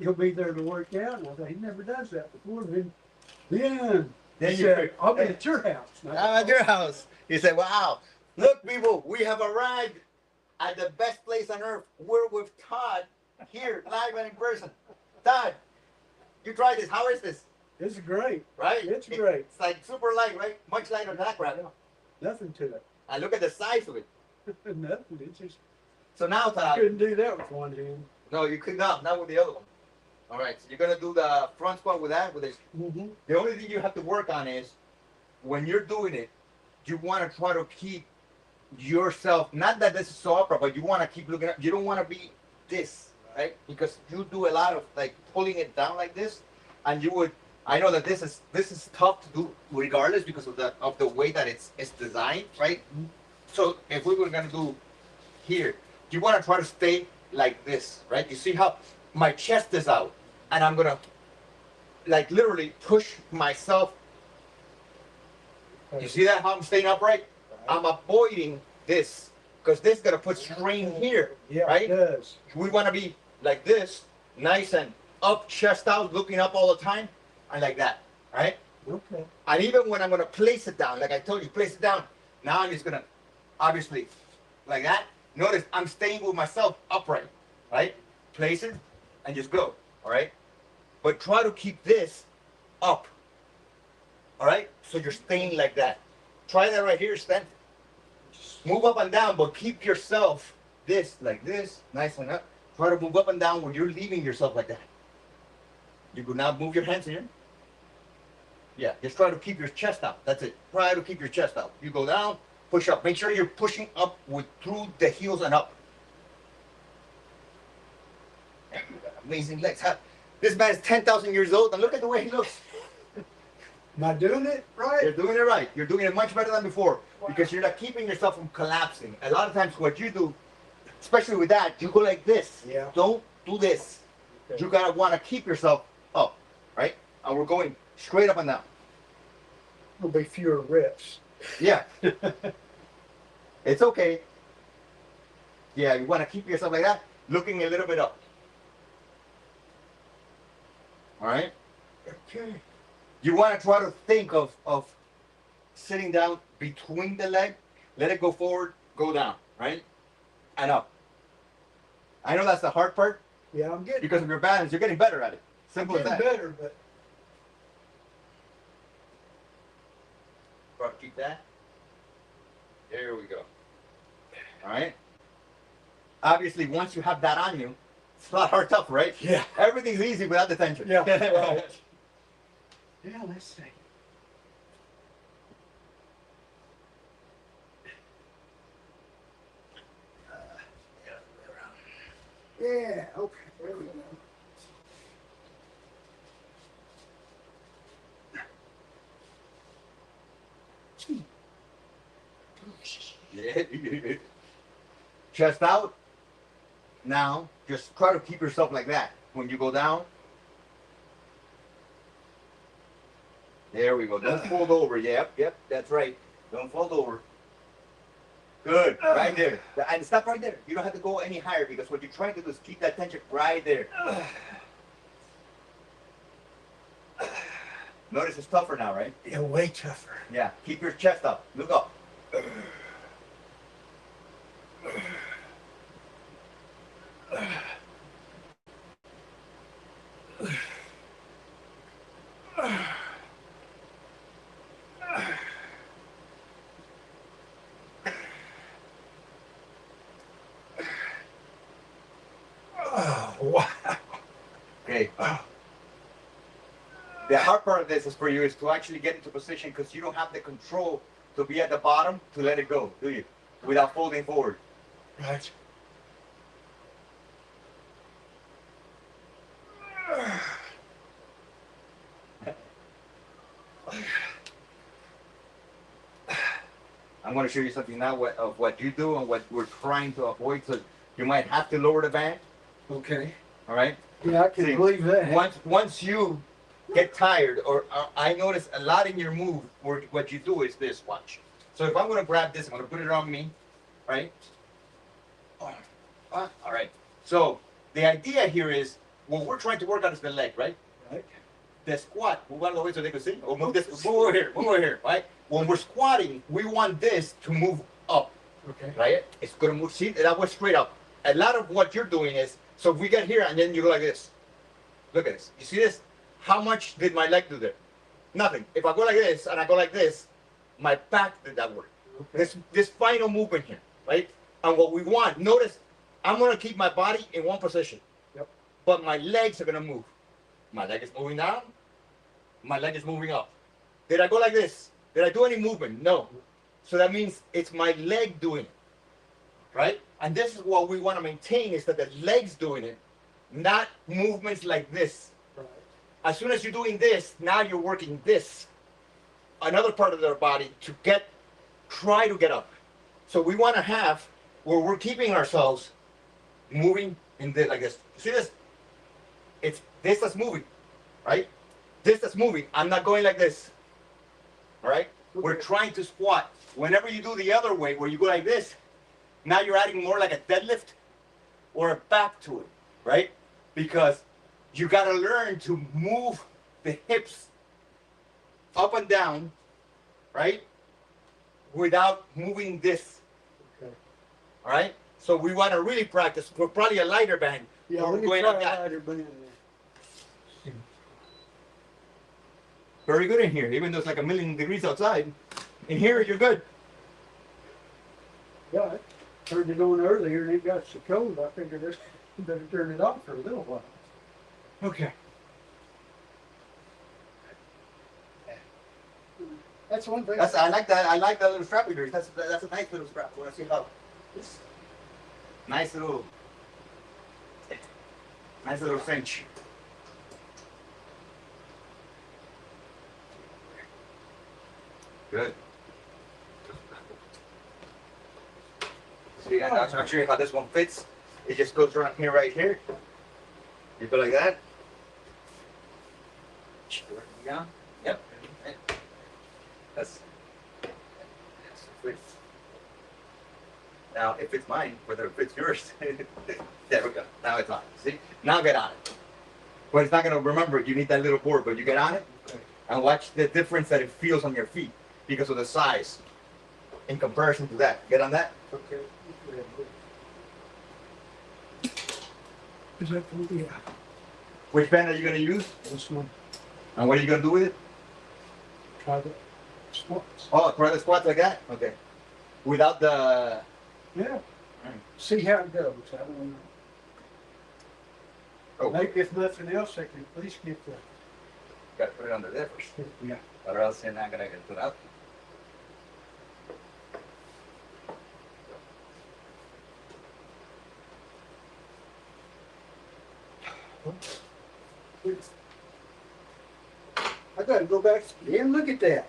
he'll be there to work out. And I thought, he never does that before. Then he you said, I'll be at your house. And I I'm at thought, your house. He said, wow, look, people, we have arrived at the best place on earth. We're with Todd here, live and in person. Todd, you tried this. How is this? it's great. Right? It's great. It's like super light, right? Much lighter than that crap. Nothing to it. And look at the size of it. Nothing. It's just, So now, Todd. couldn't do that with one hand. No, you could not with the other one. All right, so you're gonna do the front squat with that, with this. Mm-hmm. The only thing you have to work on is when you're doing it, you want to try to keep yourself, not that this is so upper, but you want to keep looking up. You don't want to be this, right? Because you do a lot of like pulling it down like this, and you would. I know that this is tough to do regardless because of the way that it's designed, right? Mhm. So if we were gonna do here, you want to try to stay like this, right? You see how my chest is out, and I'm gonna like literally push myself. You see that how I'm staying upright? I'm avoiding this because this is gonna put strain here, Yeah, right? it does. We want to be like this, nice and up, chest out, looking up all the time, and like that, right? Okay. And even when I'm gonna place it down, like I told you, place it down. Now I'm just gonna, obviously, like that. Notice I'm staying with myself upright, right? Place it and just go, all right? But try to keep this up, all right? So you're staying like that. Try that right here, Stan. Move up and down, but keep yourself like this, nice and up. Try to move up and down when you're leaving yourself like that. You do not move your hands here. Yeah, just try to keep your chest out. That's it. Try to keep your chest out. You go down, push up. Make sure you're pushing up through the heels and up. Amazing legs. This man is 10,000 years old, and look at the way he looks. Am I doing it right? You're doing it right. You're doing it much better than before because you're not keeping yourself from collapsing. A lot of times, what you do, especially with that, you go like this. Yeah. Don't do this. Okay. You gotta want to keep yourself up, right? And we're going straight up and down. There'll be fewer reps. Yeah. It's okay. Yeah, you want to keep yourself like that, looking a little bit up. All right? Okay. You want to try to think of sitting down between the leg, let it go forward, go down, right? And up. I know that's the hard part Yeah, I'm getting, because of your balance. You're getting better at it. Simple as getting that. better, but Bro, keep that. There we go. All right? Obviously, once you have that on you, it's a lot hard tough, right? yeah. Everything's easy without the tension. Yeah, right. Yeah, let's see. Yeah, okay, there we go. Yeah. Chest out. Now, just try to keep yourself like that. When you go down. There we go. Don't fold over. Yep, that's right. Don't fold over. Good. Right there. And stop right there. You don't have to go any higher because what you're trying to do is keep that tension right there. Notice it's tougher now, right? Yeah, way tougher. Yeah. Keep your chest up. Look up. Oh, wow. Okay. The hard part of this is for you is to actually get into position because you don't have the control to be at the bottom to let it go, do you? Without folding forward. Right. I'm going to show you something now of what you do and what we're trying to avoid. So you might have to lower the band. Okay. All right. Yeah, I can See, believe that. Once you get tired, or I notice a lot in your move, where what you do is this. Watch. So if I'm going to grab this, I'm going to put it on me, right? All right. So the idea here is what we're trying to work on is the leg, right? Right. The squat, move out of the way so they can see. Or move this, move over here, right? When we're squatting, we want this to move up, Okay. right? It's gonna move, see, that was straight up. A lot of what you're doing is, so we get here and then you go like this. Look at this, you see this? How much did my leg do there? Nothing. If I go like this and I go like this, my back did that work. Okay. This final movement here, right? And what we want, notice, I'm gonna keep my body in one position. Yep. But my legs are gonna move. My leg is moving down, my leg is moving up. Did I go like this? Did I do any movement? No. So that means it's my leg doing it, right? And this is what we want to maintain, is that the leg's doing it, not movements like this. Right. As soon as you're doing this, now you're working this, another part of their body to try to get up. So we want to have where we're keeping ourselves moving in this, like this. See this? It's this that's moving, right? This that's moving. I'm not going like this. All right? We're Okay. trying to squat. Whenever you do the other way, where you go like this, now you're adding more like a deadlift or a back to it, right? Because you got to learn to move the hips up and down, right? Without moving this, Okay. all right? So we want to really practice. We're probably a lighter band. Yeah, We're let me going try like that. lighter band. Very good in here, even though it's like 1,000,000 degrees outside. In here, you're good. Yeah, I turned it on earlier and it got so cold, I figured this better turn it off for a little while. Okay. That's one thing. I like that. I like that little strap here. That's a nice little strap. I want to see how this nice little cinch. Good. See, and I'll show you how this one fits. It just goes around here, right here. You go like that. Yeah. Yep. That's fits. Now, if it's mine, whether it fits yours, there we go. Now it's on. See? Now get on it. But it's not going to remember it. You need that little board, but you get on it and watch the difference that it feels on your feet because of the size in comparison to that. Get on that. Okay. Is that, yeah, Which band are you going to use? this one, And what are you going to do with it? try the squats. Oh, try the squats like that? Okay. Without the... Yeah. See how it goes. I don't know. Oh, Maybe if nothing else, I can at least get the, got to put it under there first. yeah. Or else you're not going to get it out. I gotta go back and look at that.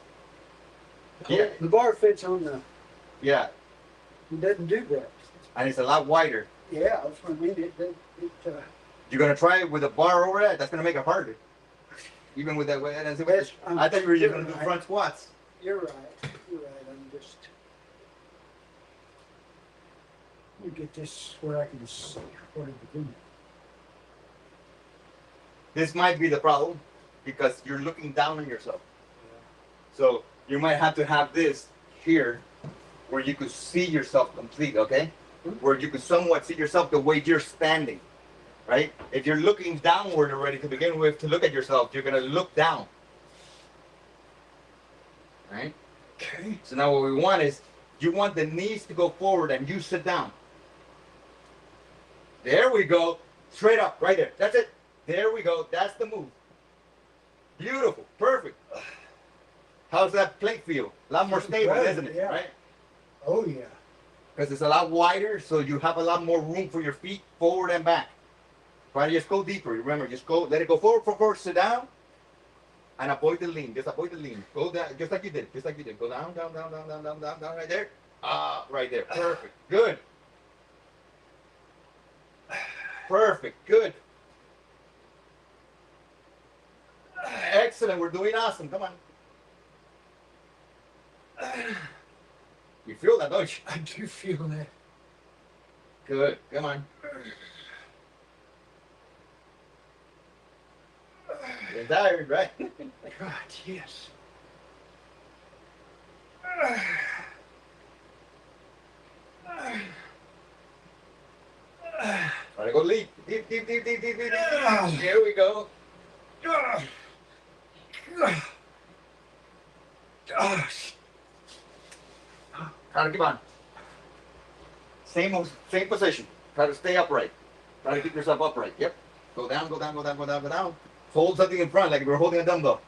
Yeah. The bar fits on the, Yeah. it doesn't do that. And it's a lot wider. Yeah, that's what I mean, You're gonna try it with a bar over it. That's gonna make it harder. Even with that way. I thought you were just gonna do front squats. you're right, I'm just. Let me get this where I can see what I'm doing. This might be the problem because you're looking down on yourself. So you might have to have this here where you could see yourself complete, okay? Where you could somewhat see yourself the way you're standing, right? If you're looking downward already to begin with to look at yourself, you're gonna look down, right? Okay. So now what we want is, you want the knees to go forward and you sit down. There we go. Straight up, right there. That's it. There we go. That's the move. Beautiful. Perfect. How's that plate feel? A lot more stable, Right, isn't it? yeah. Right? Oh, yeah. Because it's a lot wider, so you have a lot more room for your feet forward and back. Try to just go deeper. Remember, just go, let it go forward, sit down, and avoid the lean. Just avoid the lean. Go down, just like you did. Just like you did. Go down, down, down, down, down, down, down, down, right there. Right there. Perfect. Good. Perfect. Good. Excellent. We're doing awesome. Come on. You feel that, don't you? I do feel that. Good. Come on. You're tired, right? God, yes. Try to go deep, deep, deep, deep, deep, deep, deep, deep. Here we go. Try to keep on. Same position. Try to stay upright. Try to keep yourself upright. Yep. Go down, go down, go down, go down, go down. Hold something in front like if you're holding a dumbbell.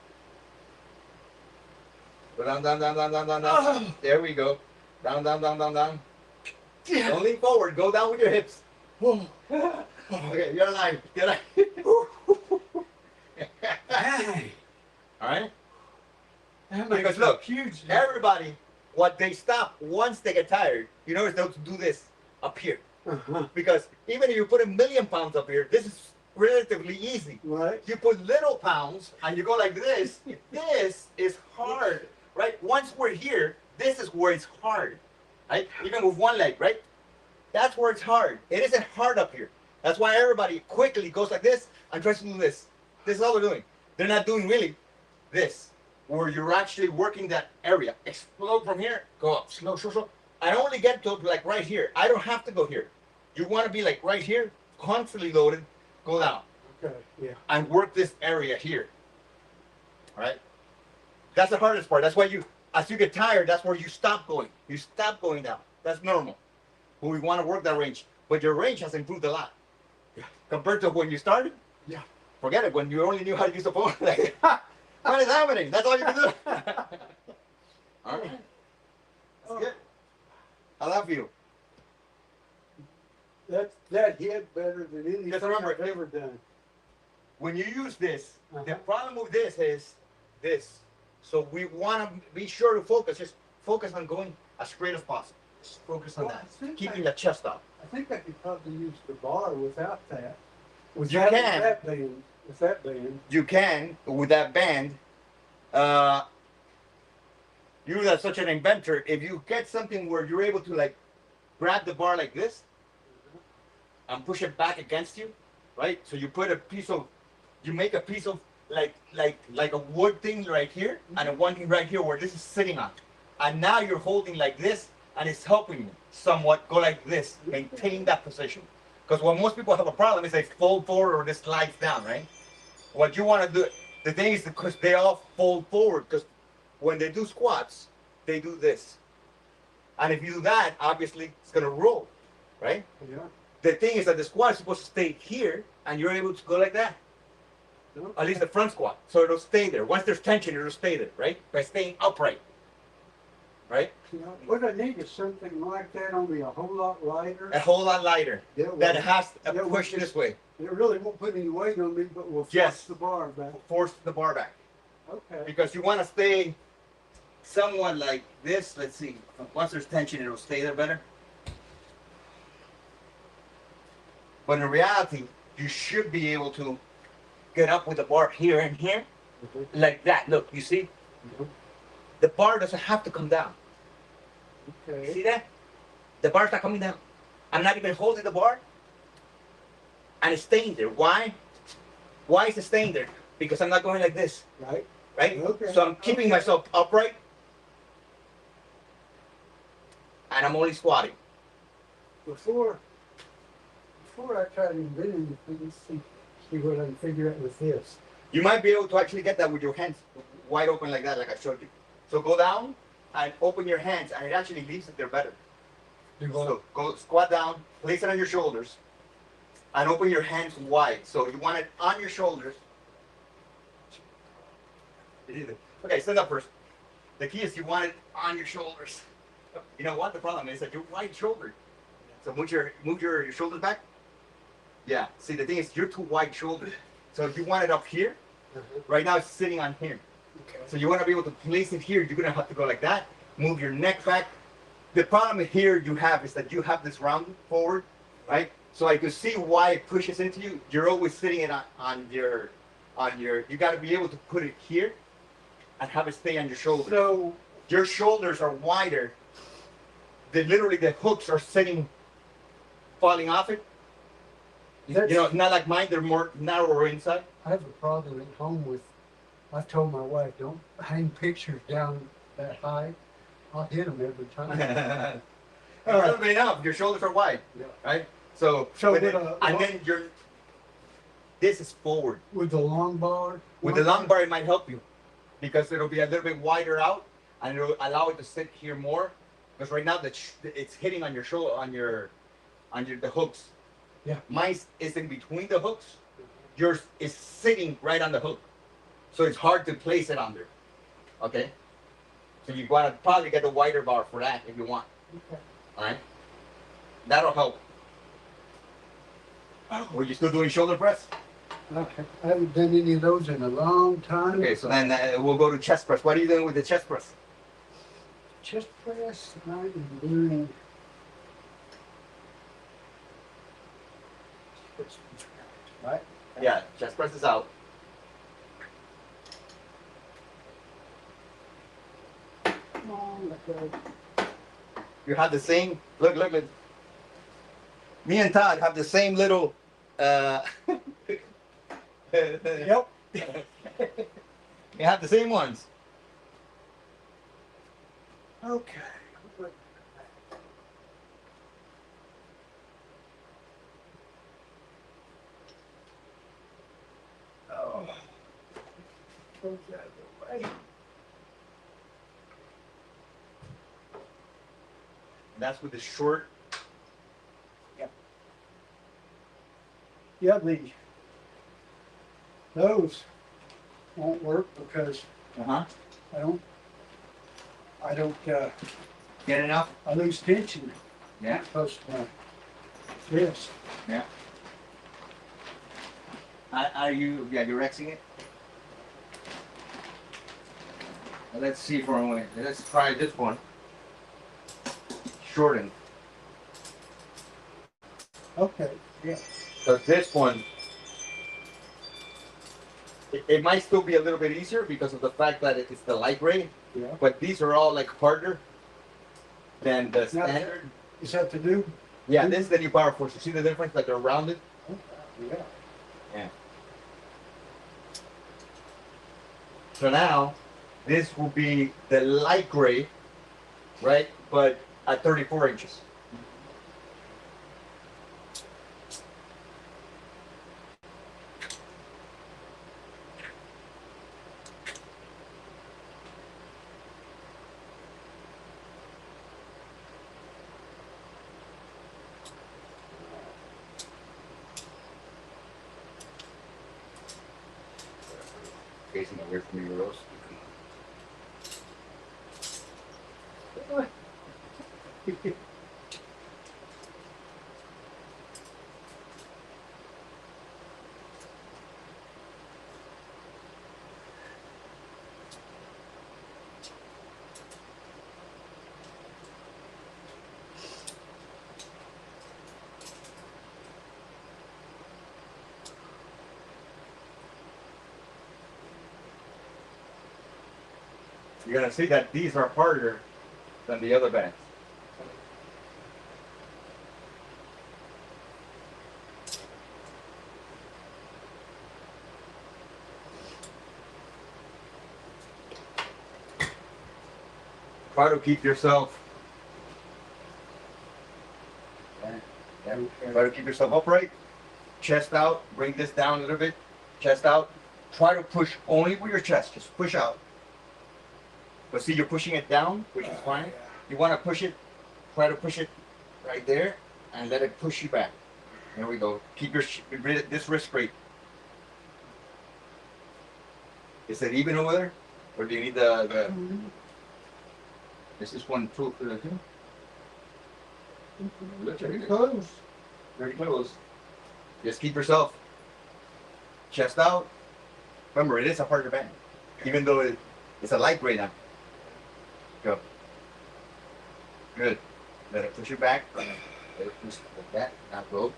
Go down, down, down, down, down, down, down. There we go. Down, down, down, down, down. Don't lean forward. Go down with your hips. Okay, you're alive. You're alive. Hey, All right? that Because makes a look, huge everybody, what they stop once they get tired, you notice they'll do this up here. Uh-huh. Because even if you put 1,000,000 pounds up here, this is relatively easy. Right. You put little pounds and you go like this, this is hard, right? Once we're here, this is where it's hard, right? Even with one leg, right? That's where it's hard. It isn't hard up here. That's why everybody quickly goes like this and tries to do this. This is all they're doing. They're not doing really this, where you're actually working that area. Explode from here, go up, slow, slow, slow. I only get to like right here. I don't have to go here. You want to be like right here, constantly loaded, go down. Okay, yeah. And work this area here. All right? That's the hardest part. That's why you, as you get tired, that's where you stop going. You stop going down. That's normal. But we want to work that range. But your range has improved a lot. Yeah. Compared to when you started, Yeah. forget it. When you only knew how to use the phone. Like, what is happening? That's all you can do. All right. That's good. How'd that feel? That hit better than anything Just remember, I've ever done. When you use this, the Uh-huh. problem with this is this. So we want to be sure to focus. Just focus on going as straight as possible. Just focus on Well, that. I think Keeping I- the chest up. I think I could probably use the bar without that. You can. With that band. You can with that band. You as such an inventor, if you get something where you're able to like grab the bar like this and push it back against you, right? So you put a piece of, you make a piece of like a wood thing right here and a one thing right here where this is sitting on, and now you're holding like this and it's helping you somewhat go like this, maintain that position. Because what most people have a problem is they fold forward or this slides down, right? What you want to do, the thing is because they all fold forward, because when they do squats, they do this. And if you do that, obviously it's gonna roll, right? Yeah. The thing is that the squat is supposed to stay here and you're able to go like that. No? At least the front squat. So it'll stay there. Once there's tension, it'll stay there, right? By staying upright. Right? You know, what I need is something like that, only a whole lot lighter. A whole lot lighter. That That will- has a that will push just- this way. It really won't put any weight on me, but will force Yes. the bar back. Force the bar back. Okay. Because you want to stay somewhat like this. Let's see. Once there's tension, it'll stay there better. But in reality, you should be able to get up with the bar here and here, like that. Look, you see? Mhm. The bar doesn't have to come down. Okay. See that? The bar's not coming down. I'm not even holding the bar. And it's staying there. Why? Why is it staying there? Because I'm not going like this, Right. right? Okay. So I'm keeping Okay. myself upright. And I'm only squatting. Before I try to invent anything, see what I can figure out with this. You might be able to actually get that with your hands wide open like that, like I showed you. So go down and open your hands, and it actually leaves it there better. So go squat down, place it on your shoulders, and open your hands wide. So you want it on your shoulders. Okay, stand up first. The key is you want it on your shoulders. You know what? The problem is that you're wide shouldered. So move your shoulders back. Yeah. See, the thing is you're too wide shouldered. So if you want it up here, right now it's sitting on here. Okay. So you want to be able to place it here. You're gonna have to go like that. Move your neck back. The problem here you have is that you have this round forward, right? So I can see why it pushes into you. You're always sitting it on your. You got to be able to put it here, and have it stay on your shoulder. So Your shoulders are wider. Literally the hooks are sitting, falling off it. You know, not like mine. They're more narrower inside. I have a problem at home with, I've told my wife, don't hang pictures down that high. I'll hit them every time. Everybody know your shoulders are wide, Yeah. right? So, So but with then- a- and then your this is forward. With the long bar? With the long bar, it might help you because it'll be a little bit wider out and it'll allow it to sit here more. Because right now it's hitting on your shoulder, on the hooks. Yeah. Mine is in between the hooks. Yours is sitting right on the hook, so it's hard to place it on there. Okay. So you want to probably get the wider bar for that if you want. Okay. All right. That'll help. Were you still doing shoulder press? Okay. I haven't done any of those in a long time. Okay, so then we'll go to chest press. What are you doing with the chest press? Chest press, I'm doing. Right? Yeah, chest press is out. Come on, let go. You have the same. Look. Me and Todd have the same little. Yep. We have the same ones. Okay. Oh. Goes out of the way. That's with the short. Yeah, those won't work because Uh-huh. I don't, Get enough? I lose tension. Yeah. Close to my wrist. Yeah. Are you? Yeah, you're Rexing it. Well, let's see for a moment. Let's try this one. Shorten. Okay, yeah. So this one, it might still be a little bit easier because of the fact that it's the light gray, Yeah. but these are all like harder than the Now, standard. is that the new? Yeah, this is the new Power Force. You see the difference? Like they're rounded. Yeah. Yeah. So now, this will be the light gray, right? But at 34 inches. Facing away from you, Rose. You're gonna see that these are harder than the other bands. Try to keep yourself. Try to keep yourself upright. Chest out. Bring this down a little bit. Chest out. Try to push only with your chest. Just push out. But see, you're pushing it down, which is fine. You want to push it. Try to push it right there, and let it push you back. There we go. Keep your this wrist straight. Is it even over there, or do you need the? Is this one too? Pretty close. Very close. Just keep yourself chest out. Remember, it is a harder band, even though it's a light gray now. Go. Good. Let it push you back. Let it push like that. Now go.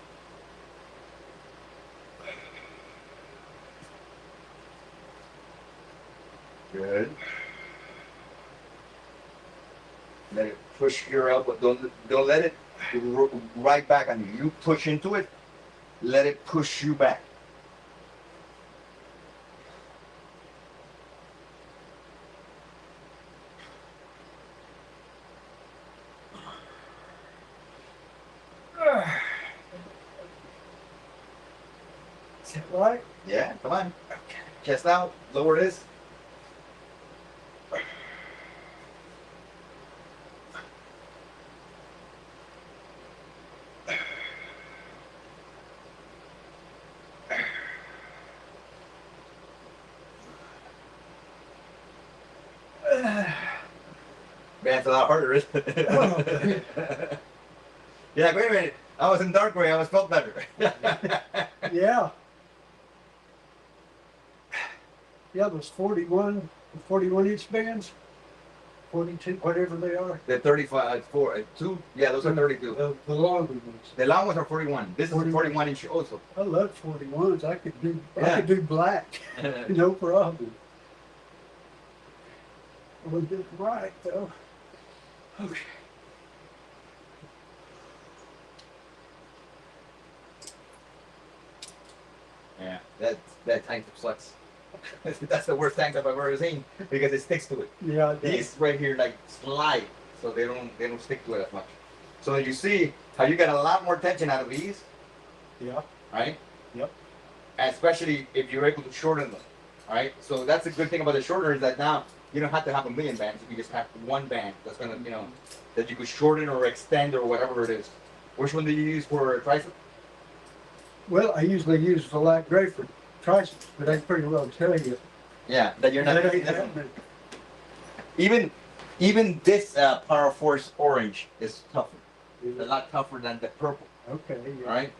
Good. Let it push your elbow. Don't let it right back on you. You push into it. let it push you back. Is that right? Yeah, come on. Chest out, lower this. Man, it's a lot harder, isn't it? Oh. Yeah, wait a minute. I was in dark gray, I was felt better. Yeah. Yeah, those 41 inch bands, 42, whatever they are. The 35, 2, yeah, those are 32. The longer ones. The long ones are 41. This is 41. 41 inch also. I love 41s. I could do black, Yeah. no problem. We did it right though. Okay. Yeah, that tank sucks. That's the worst tank I've ever seen because it sticks to it. Yeah. These right here like slide, so they don't stick to it as much. So you see how you get a lot more tension out of these, Yeah. right? Yep. Especially if you're able to shorten them, right? So that's a good thing about the shortener is that now you don't have to have a million bands. You can just have one band that's gonna, that you could shorten or extend or whatever it is. Which one do you use for a tricep? Well, I usually use the light gray for triceps, but I pretty well tell you. Yeah, that you're not That using ain't this one. happening. Even this Power Force orange is tougher. It's a lot tougher than the purple. Okay. Yeah. All right.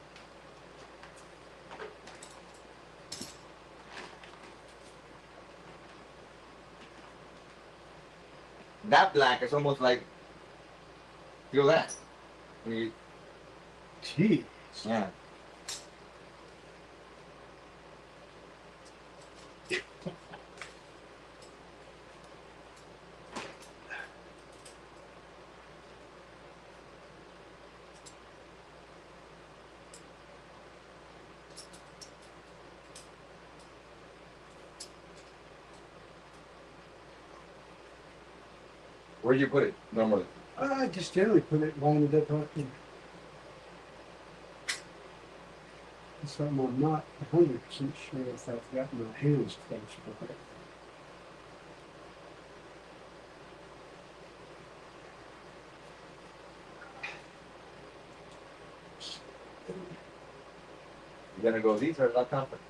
That black is almost like, feel that? When you- Gee. yeah. Where do you put it normally? I just generally put it lined up like this. Something I'm not 100% sure if I've got my hands close for it. You're gonna go these or not comfort?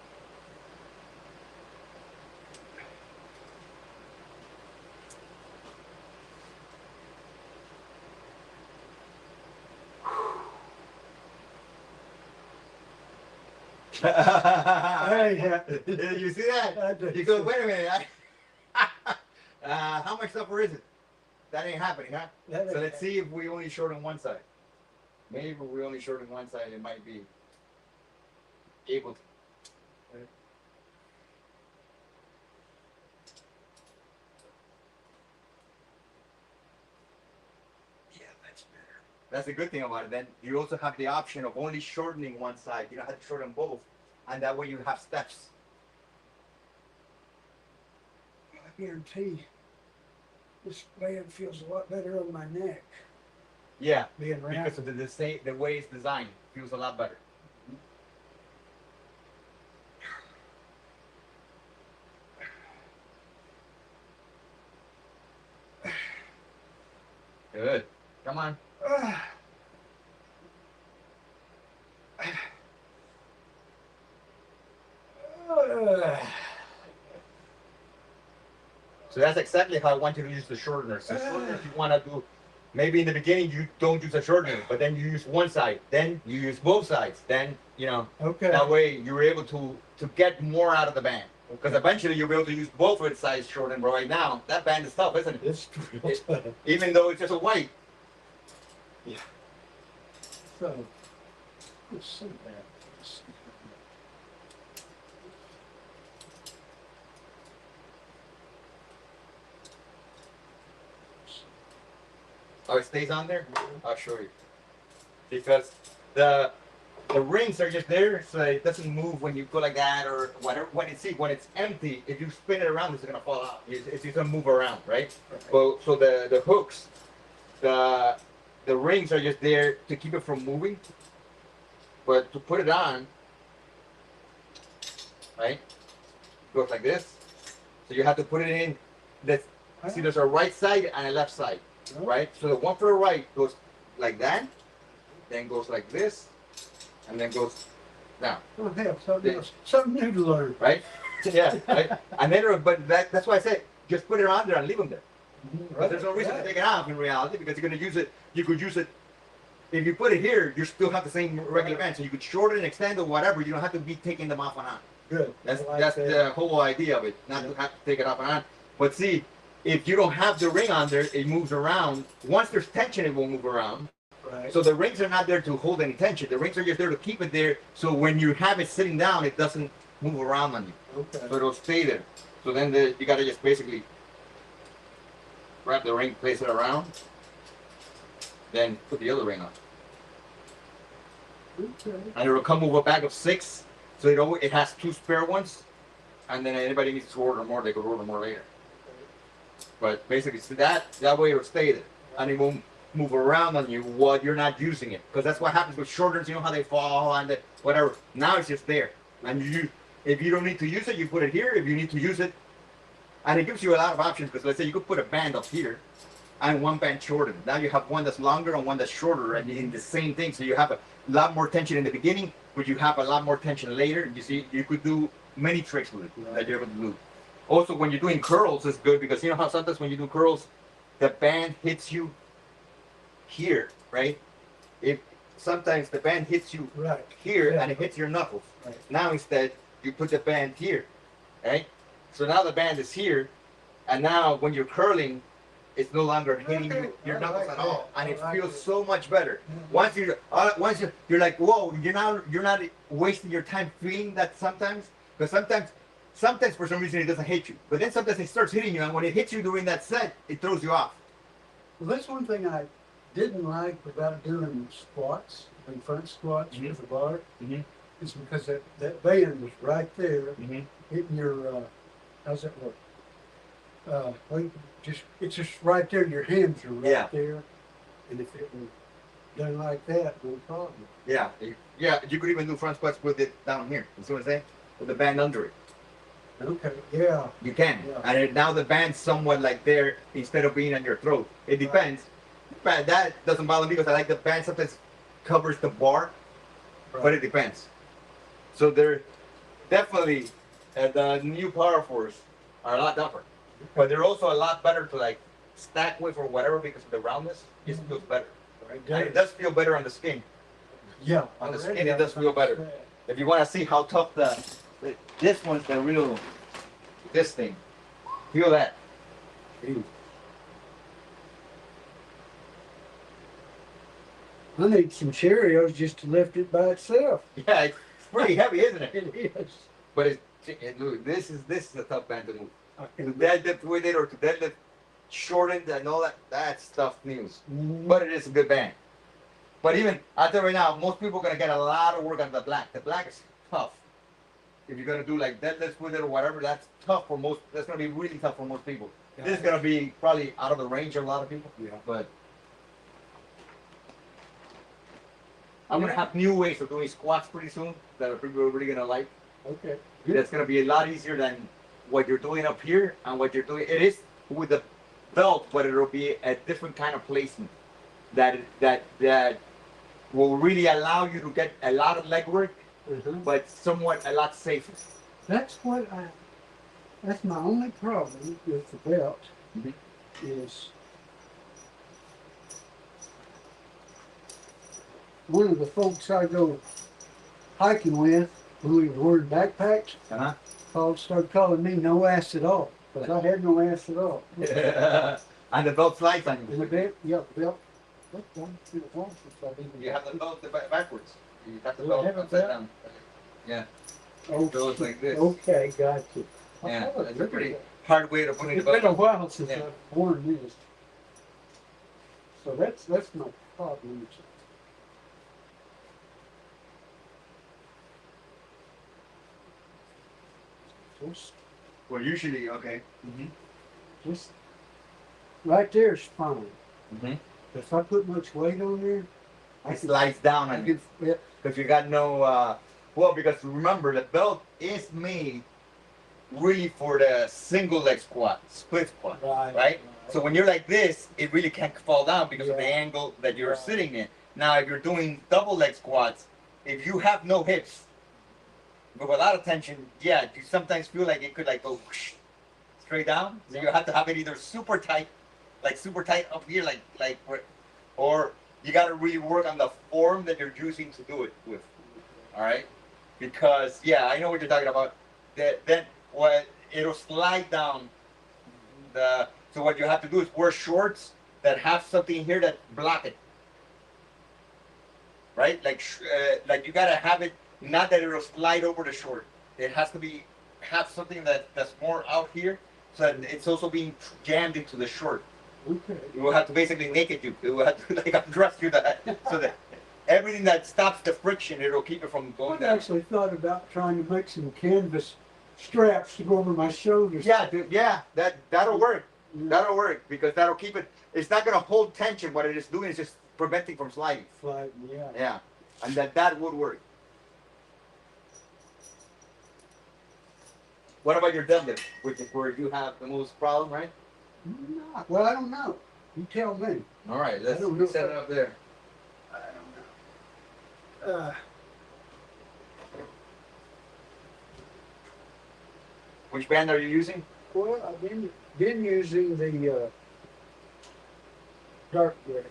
Hey, You see that? I do. You go, wait a minute. How much upper is it? That ain't happening, huh? That So ain't let's see if we only shorten one side. Maybe if we only shorten one side, it might be able to. Yeah, that's better. That's the good thing about it. Then you also have the option of only shortening one side. You don't have to shorten both. And that way you have steps. I guarantee this band feels a lot better on my neck. Yeah. Being round. Because of the way it's designed, feels a lot better. Good. Come on. So that's exactly how I want you to use the shortener. So shortener, if you want to do, maybe in the beginning you don't use a shortener, but then you use one side, then you use both sides, then Okay. that way you're able to get more out of the band. Because eventually you'll be able to use both of its sides shortened. But right now that band is tough, isn't it? It's real tough. Even though it's just a white. Yeah. So, let's see that. Oh, it stays on there? I'll show you. Because the the rings are just there so it doesn't move when you go like that or whatever. When it's empty, if you spin it around, it's gonna fall out. It's just gonna move around, right? Well, so the hooks, the rings are just there to keep it from moving. But to put it on, right, goes like this. So you have to put it in. See, there's a right side and a left side, right? So the one for the right goes like that, then goes like this, and then goes down. Oh, hell, something new to learn. Right? Yeah, right? And then, but that's why I said, just put it on there and leave them there. But there's no reason to take it off in reality because you're going to use it. You could use it. If you put it here, you still have the same regular band. So you could shorten and extend or whatever. You don't have to be taking them off and on. Good. That's the whole idea of it, not to have to take it off and on. But see, if you don't have the ring on there, it moves around. Once there's tension, it will move around. Right. So the rings are not there to hold any tension. The rings are just there to keep it there. So when you have it sitting down, it doesn't move around on you. Okay. So it'll stay there. So then you gotta just basically wrap the ring, place it around, then put the other ring on. Okay. And it'll come with a bag of 6. So it has 2 spare ones. And then anybody needs to order more, they could order more later. But basically, so that way it'll stay there. And it won't move around on you while you're not using it. Because that's what happens with shorters, you know how they fall and whatever. Now it's just there. And if you don't need to use it, you put it here. If you need to use it, and it gives you a lot of options. Because let's say you could put a band up here and one band shortened. Now you have one that's longer and one that's shorter and in the same thing. So you have a lot more tension in the beginning, but you have a lot more tension later. You see, you could do many tricks with it that you're able to do. Also, when you're doing curls, it's good because you know how sometimes when you do curls, the band hits you here, right? If sometimes the band hits you Right. here Yeah. and it hits your knuckles. Right. Now instead, you put the band here, right? So now the band is here, and now when you're curling, it's no longer hitting your I knuckles like at all, that. and I it like feels it. so much better. Mhm. Once you're like, whoa, you're not wasting your time feeling that sometimes, because sometimes for some reason it doesn't hit you, but then sometimes it starts hitting you, and when it hits you during that set, it throws you off. Well, that's one thing I didn't like about doing squats, and front squats Mhm. with the bar, Mm-hmm. is because that band was right there, Mm-hmm. hitting your, how's that work? Well, it's just right there, your hands are right Yeah. there, and if it was done like that, no problem. Yeah, you could even do front squats with it down here. You see what I'm saying? With the band under it. Okay, yeah, You can. Yeah. And now the band's somewhat like there instead of being on your throat. It depends. But that doesn't bother me because I like the band sometimes covers the bar, but it depends. So they're definitely the new Power Force are a lot tougher. But they're also a lot better to like stack with or whatever because of the roundness. It just feels better. Right And it does feel better on the skin. Yeah. On the already skin, it I does feel better. understand. If you want to see how tough this one's the real, this thing. Feel that. I need some Cheerios just to lift it by itself. Yeah, it's pretty heavy, isn't it? It is. But look, this is a tough band to move. I To can deadlift with it or to deadlift shortened and all that, that's tough news. Mhm. But it is a good band. But even, I'll tell you right now, most people are going to get a lot of work on the black. The black is tough. If you're going to do like deadlifts with it or whatever, that's tough for most, that's going to be really tough for most people. This is going to be probably out of the range of a lot of people. Yeah. But I'm going to have new ways of doing squats pretty soon that people are really going to like. Okay. That's going to be a lot easier than what you're doing up here and what you're doing. It is with the belt, but it'll be a different kind of placement that will really allow you to get a lot of leg work, Mhm. but somewhat a lot safer. That's my only problem with the belt Mhm. is one of the folks I go hiking with, when we were wearing backpacks, started calling me no ass at all, because I had no ass at all. And the belt slides on And the you. belt, yeah, the belt, what, one, two, one, since I've been- You have the belt backwards. You have the Do I belt have it upside back? down. Yeah, Oh, it goes like this. okay, got you. Yeah, Oh, that's a look at pretty that. hard way to put in the It's been a belt. while since Yeah. I've worn this. So that's my problem. Just, Well, usually, okay. Mm-hmm. just right there's fine. Mm-hmm. If I put much weight on there, I It can, slides down I on you. can, yeah, Because you got no, well, because remember, the belt is made really for the single leg squat, split squat, right? So when you're like this, it really can't fall down because of the Yeah. angle that you're Right. sitting in. Now, if you're doing double leg squats, if you have no hips, but with a lot of tension, yeah, you sometimes feel like it could like go whoosh, straight down. So you have to have it either super tight, like super tight up here, or you got to really work on the form that you're using to do it with. All right, because yeah, I know what you're talking about. That then what it'll slide down. So what you have to do is wear shorts that have something here that block it. Right, like you gotta have it. Not that it'll slide over the short. It has to be have something that's more out here, so that it's also being jammed into the short. okay. You will have to basically naked you. You will have to like undress you that so that everything that stops the friction, it'll keep it from going I've down. actually thought about trying to make some canvas straps to go over my shoulders. Yeah, dude, yeah, that'll work. Yeah. That'll work because that'll keep it. It's not gonna hold tension. What it is doing is just preventing from sliding. Like, yeah. Yeah, and that would work. What about your deadlift, which is where you have the most problem, right? No, well, I don't know. You tell me. All right, let's I don't know. set it up there. I don't know. Which band are you using? Well, I've been using the dark gray.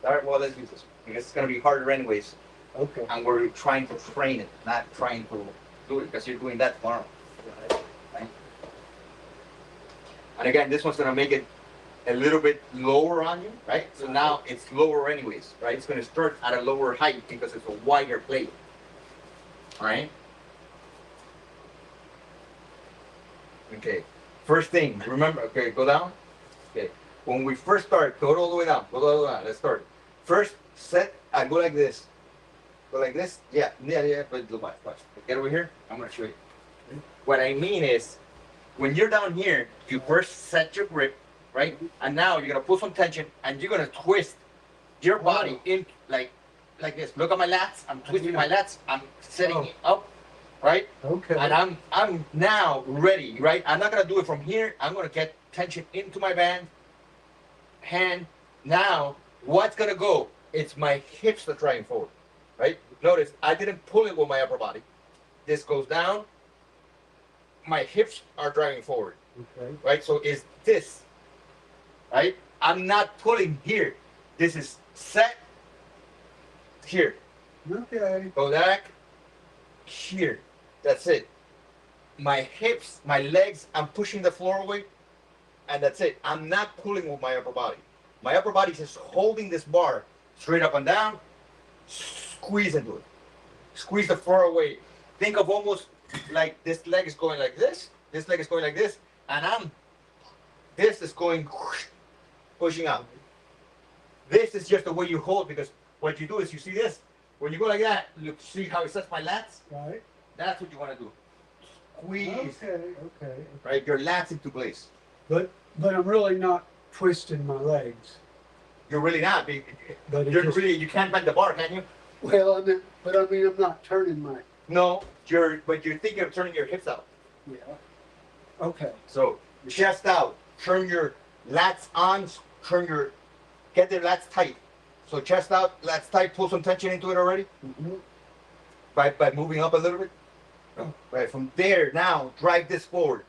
All right, well, let's use this one because it's gonna be harder anyways, Okay. and we're trying to train it, not trying to do it because you're doing that tomorrow. Right? And again, this one's gonna make it a little bit lower on you, right? So now it's lower anyways, right? It's gonna start at a lower height because it's a wider plate. All right. Okay. First thing, remember. Okay, go down. Okay. When we first start, go all the way down. Go all the way down. Let's start. First, set and go like this. Go like this. Yeah. But look, watch. Get over here. I'm gonna show you. What I mean is, when you're down here, you first set your grip, right? And now you're gonna put some tension, and you're gonna twist your body in like this. Look at my lats. I'm twisting my lats. I'm setting it up, right? Okay. And I'm now ready, right? I'm not gonna do it from here. I'm gonna get tension into my band, hand. Now, what's gonna go? It's my hips that are driving forward, right? Notice I didn't pull it with my upper body. This goes down. My hips are driving forward, Okay. right? So is this, right? I'm not pulling here. This is set here. Okay. Go back here. That's it. My hips, my legs, I'm pushing the floor away, and that's it. I'm not pulling with my upper body. My upper body is just holding this bar straight up and down. Squeeze into it. Squeeze the floor away. Think of almost like this leg is going like this. This leg is going like this, and this is going pushing out. This is just the way you hold because what you do is you see this. When you go like that, you see how it sets my lats? Right. That's what you want to do. Squeeze, Okay. right? Your lats into place. But I'm really not twisting my legs. You're really not. But it You're just, really, you can't bend the bar, can you? well, I mean, I'm not turning my. No, but you're thinking of turning your hips out. Yeah. Okay. So chest out, turn your lats on, get the lats tight. So chest out, lats tight, pull some tension into it already Mm-hmm. by moving up a little bit. Right, from there now, drive this forward.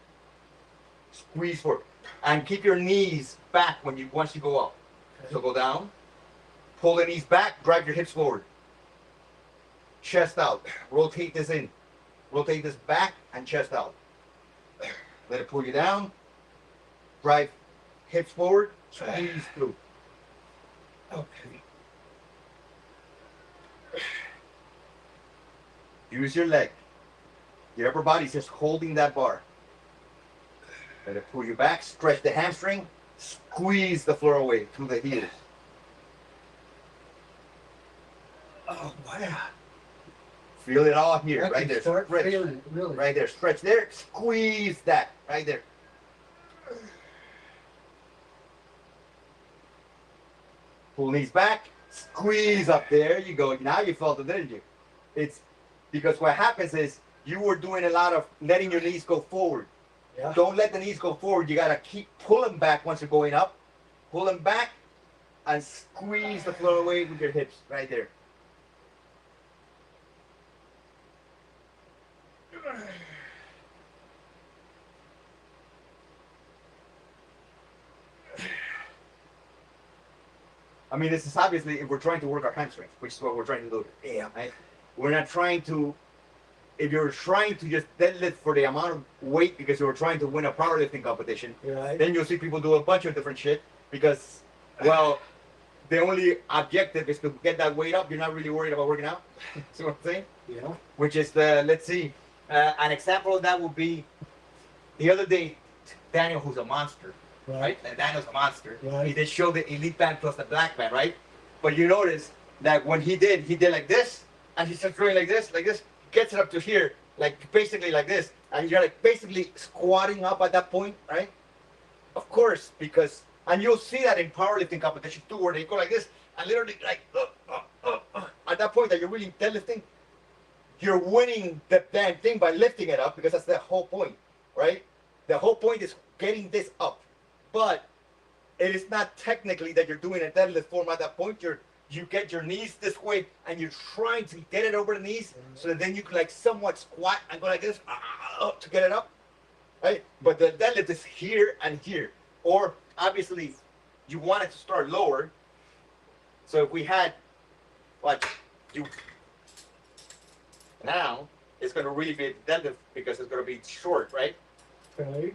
Squeeze forward. And keep your knees back once you go up. Okay. So go down, pull the knees back, drive your hips forward. Chest out, rotate this in. Rotate this back and chest out. Let it pull you down. Drive hips forward, squeeze through. Okay. Use your leg. Your upper body's just holding that bar. Let it pull you back, stretch the hamstring, squeeze the floor away through the heels. Oh wow. Feel it all here, I right can there. start Stretch. feeling it, really. Right there. Stretch there. Squeeze that. Right there. Pull knees back. Squeeze up. There you go. Now you felt it, didn't you? It's because what happens is you were doing a lot of letting your knees go forward. Yeah. Don't let the knees go forward. You got to keep pulling back once you're going up. Pull them back and squeeze the floor away with your hips. Right there. I mean, this is obviously if we're trying to work our hamstrings, which is what we're trying to do. Yeah. Right? We're not trying to. If you're trying to just deadlift for the amount of weight because you're trying to win a powerlifting competition, Right. then you'll see people do a bunch of different shit because, well, the only objective is to get that weight up. You're not really worried about working out. See what I'm saying? Yeah. Which is the, let's see, an example of that would be the other day, Daniel, who's a monster, right? And Daniel's a monster. Right. He did show the elite band plus the black band, right? But you notice that when he did like this, and he starts going like this, gets it up to here, like basically like this, and you're like basically squatting up at that point, right? Of course, because, and you'll see that in powerlifting competition too, where they go like this, and literally like, at that point that you're really deadlifting, you're winning the damn thing by lifting it up because that's the whole point, right? The whole point is getting this up, but it is not technically that you're doing a deadlift form at that point. You get your knees this way and you're trying to get it over the knees so that then you can like somewhat squat and go like this to get it up, right? But the deadlift is here and here. Or obviously you want it to start lower. So if we had, like, now it's going to really be a deadlift because it's going to be short, right? Okay.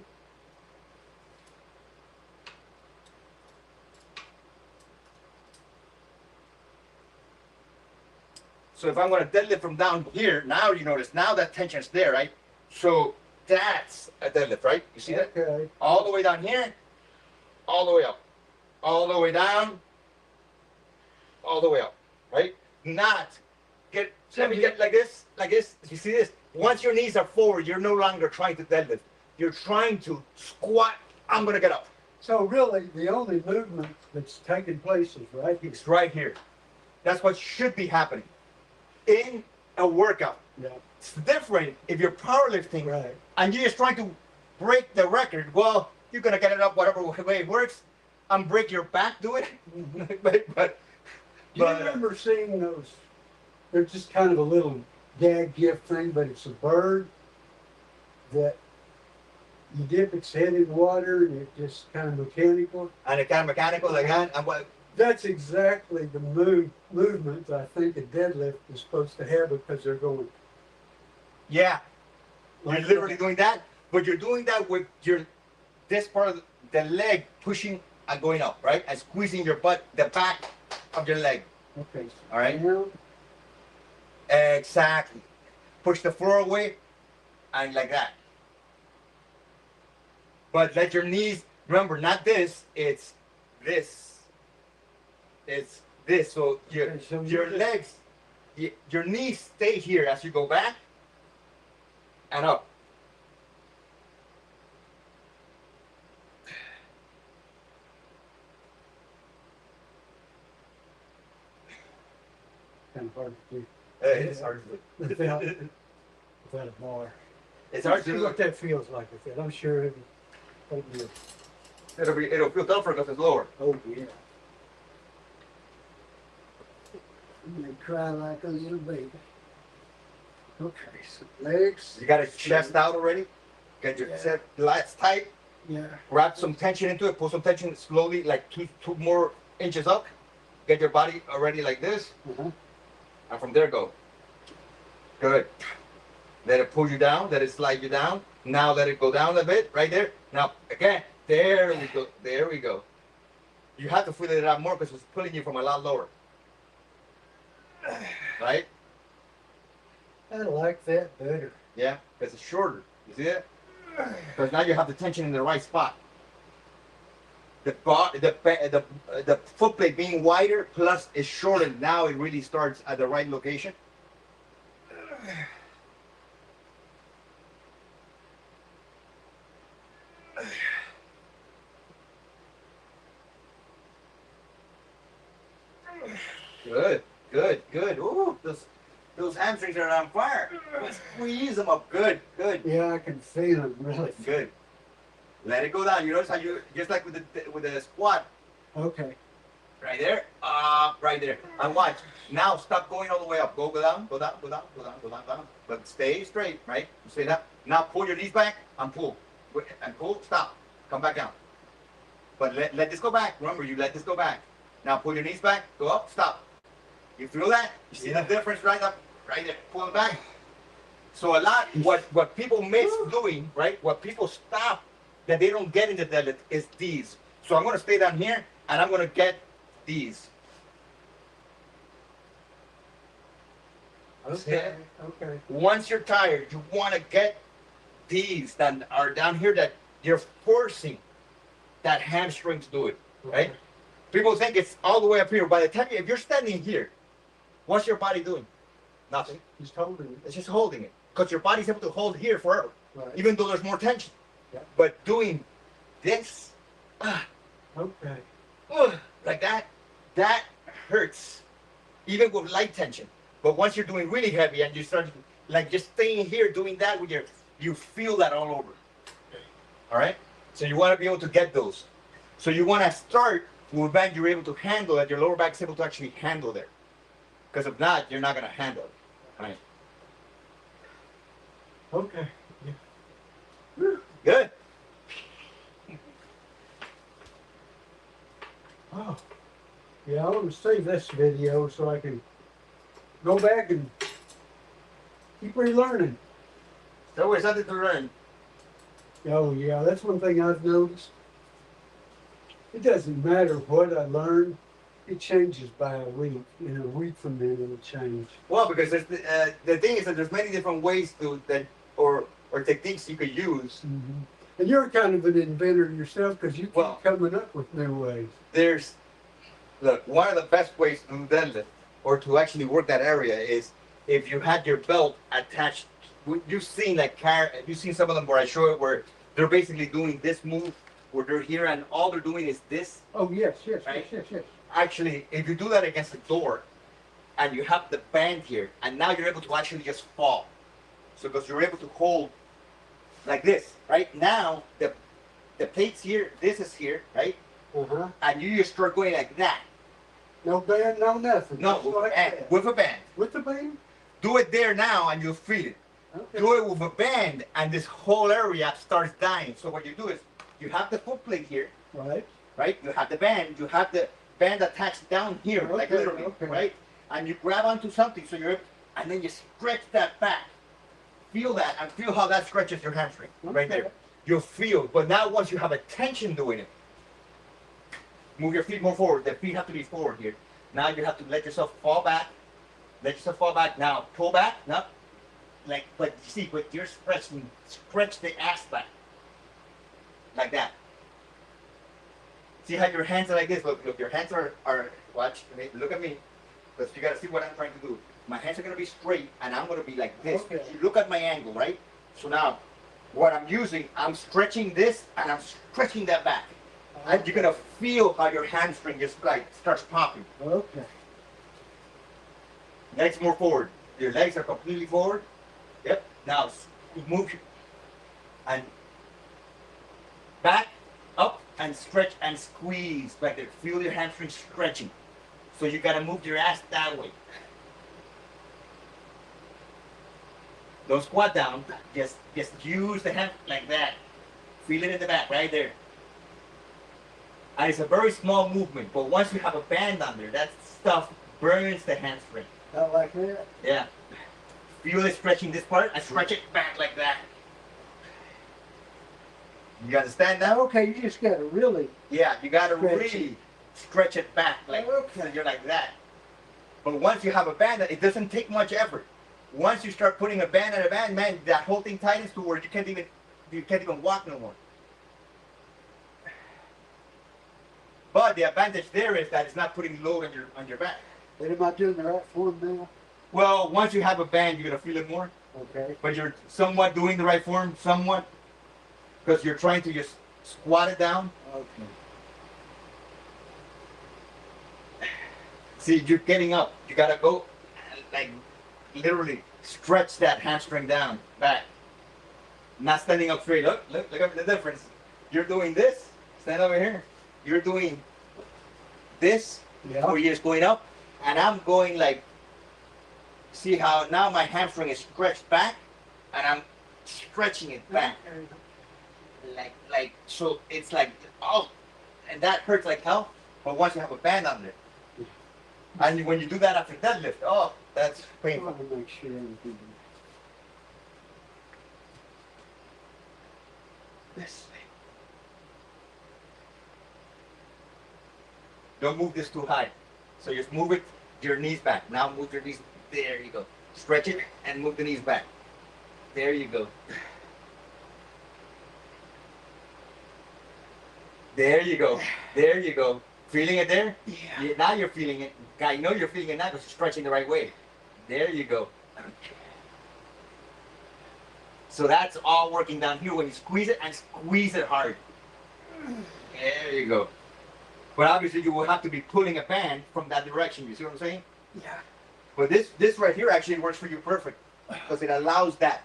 So if I'm going to deadlift from down here, now you notice, now that tension's there, right? So that's a deadlift, right? You see that? Okay. All the way down here, all the way up, all the way down, all the way up, right? Not let me get like this, you see this? Once your knees are forward, you're no longer trying to deadlift. You're trying to squat, I'm going to get up. So really, the only movement that's taking place is right here. It's right here. That's what should be happening in a workout. Yeah. It's different if you're powerlifting Right. and you're just trying to break the record. Well, you're gonna get it up whatever way it works and break your back doing it. but Do you remember seeing those? They're just kind of a little gag gift thing, but it's a bird that you dip its head in water and it just kind of mechanical. and it kind of mechanical like that. And what? That's exactly the movement I think a deadlift is supposed to have because they're going. Yeah, you're Like literally doing that, but you're doing that with this part of the leg pushing and going up, right? And squeezing your butt, the back of your leg. Okay. All right. Now, Exactly. Push the floor away and like that. But let your knees, remember, not this, it's this. It's this. So Okay, so your you just- legs, your knees stay here as you go back and up. kind of hard to do It's hard to do. without, without a bar. It's hard See to what do. that feels like with it. I'm sure it'll be. It'll feel tougher because it's lower. Oh yeah. I'm gonna cry like a little baby. Okay, so legs. You got your chest out already. Get your Yeah. lats tight. Yeah. Grab some tension into it. Put some tension slowly, like two more inches up. Get your body already like this. Uh-huh. And from there, go. Good. Let it pull you down. Let it slide you down. Now let it go down a bit. Right there. Now, again. There we go. There we go. You have to feel it out more because it's pulling you from a lot lower. Right? I like that better. Yeah? Because it's shorter. You see that? Because now you have the tension in the right spot. The foot plate being wider plus it's shortened. Now it really starts at the right location. Good, good, good. Ooh, those hamstrings are on fire. Squeeze them up. Good, good, Yeah, I can feel them really. good. Let it go down. You notice how you just like with the squat, Okay. right there, right there. And watch. Now stop going all the way up. Go down, go down, go down, go down, go down, down. But stay straight, right? Stay down. Now pull your knees back and pull. And pull. Stop. Come back down. But let this go back. Remember, you let this go back. Now pull your knees back. Go up. Stop. You feel that? You see the difference right up, right there. Pull it back. So a lot, what people miss doing, right? What people stop that they don't get in the deadlift is these. So I'm going to stay down here and I'm going to get these. Okay. Okay. Once you're tired, you want to get these that are down here that you're forcing that hamstring to do it, right? Okay. People think it's all the way up here. By the time, if you're standing here, what's your body doing? Nothing. Just holding it. It's just holding it. Because your body's able to hold here forever, Right. even though there's more tension. Yeah. But doing this, Okay. like that hurts, even with light tension. But once you're doing really heavy and you start, like just staying here doing that with you feel that all over. All right? So you want to be able to get those. So you want to start with a band you're able to handle, that your lower back is able to actually handle there. Because if not, you're not going to handle it. All right? Okay. Good. Oh. Yeah, I want to save this video so I can go back and keep relearning. There's always something to learn. Oh yeah, that's one thing I've noticed. It doesn't matter what I learn, it changes by a week. In a week from then, it'll change. Well, because there's the thing is that there's many different ways to that or techniques you could use. Mm-hmm. And you're kind of an inventor yourself because you keep Well- coming up with new ways. Look, one of the best ways to do deadlift or to actually work that area is if you had your belt attached. You've seen you've seen some of them where I show it where they're basically doing this move where they're here and all they're doing is this. Oh yes, yes, Right. yes. Actually, if you do that against a door and you have the band here and now you're able to actually just fall. So because you're able to hold like this, right? Now the plate's here, this is here, right? Uh-huh. And you just start going like that. No band, no nothing. No, Just like that. with a band. With the band? Do it there now and you'll feel it. Okay. Do it with a band and this whole area starts dying. So what you do is you have the foot plate here, Right. right? You have the band, you have the band attached down here, like Okay, literally, okay. right? And you grab onto something so and then you stretch that back. Feel that and feel how that stretches your hamstring right Okay. there. You'll feel, but now once you have a tension doing it, move your feet more forward. The feet have to be forward here. Now you have to let yourself fall back. Let yourself fall back. Now pull back. No. But you see, but you're stretching, stretch the ass back. Like that. See how your hands are like this? Look, your hands are watch, look at me. Because you gotta see what I'm trying to do. My hands are gonna be straight and I'm gonna be like this. Okay. You look at my angle, right? So now, what I'm using, I'm stretching this and I'm stretching that back. And you're gonna feel how your hamstring just like starts popping. Okay. Legs more forward. Your legs are completely forward. Yep. Now move and back, up, and stretch and squeeze back there. Feel your hamstring stretching. So you gotta move your ass that way. Don't squat down. Just use the hand like that. Feel it in the back, right there. And it's a very small movement, but once you have a band on there, that stuff burns the hamstring. Not like that. Yeah. Feel it stretching this part and stretch it back like that. You understand now? Okay, you just gotta really. Yeah, you gotta Stretch really stretch it back like Okay. so you're like that. But once you have a band, it doesn't take much effort. Once you start putting a band on a band, man, that whole thing tightens to where you can't even walk no more. But the advantage there is that it's not putting load on your back. But am I doing the right form now? Well, once you have a band, you're gonna feel it more. Okay. But you're somewhat doing the right form, somewhat, because you're trying to just squat it down. Okay. See, you're getting up. You gotta go, like, literally stretch that hamstring down, back. Not standing up straight. Look at the difference. You're doing this. Stand over here. You're doing this, Yeah. where you're just going up, and I'm going like. See how now my hamstring is stretched back, and I'm stretching it back. Like so it's like, oh, and that hurts like hell. But once you have a band on it, and when you do that after deadlift, oh, that's I painful. want to make sure everything. This thing. Don't move this too high. So just move it, your knees back. Now move your knees. There you go. Stretch it and move the knees back. There you go. There you go. There you go. Feeling it there? Yeah. Now you're feeling it. I know you're feeling it now because you're stretching the right way. There you go. So that's all working down here when you squeeze it and squeeze it hard. There you go. But obviously you will have to be pulling a band from that direction. You see what I'm saying? Yeah. But this right here actually works for you perfect because it allows that